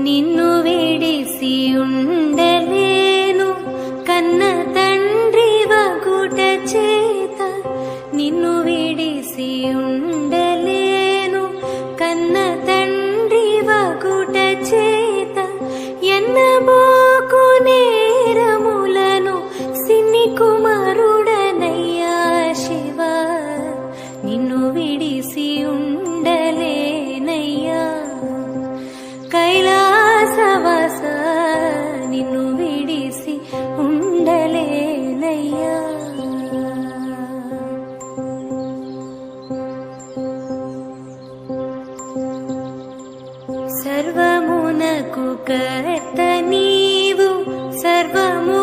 నిన్ను విడిసి ఉండలేను కన్న తండ్రి వగుట చేత, నిన్ను విడిసి ఉండలేను కన్న తండ్రి వగుట చేత, ఎన్నబోకు నేరములను సిన్ని కుమారుడనయ్యా శివ, నిన్ను విడిసి ఉండలేనయ్యా కైలాసవాస, నిన్ను విడిసి ఉండలేనయ్యా. సర్వమునకు కర్త నీవు, సర్వము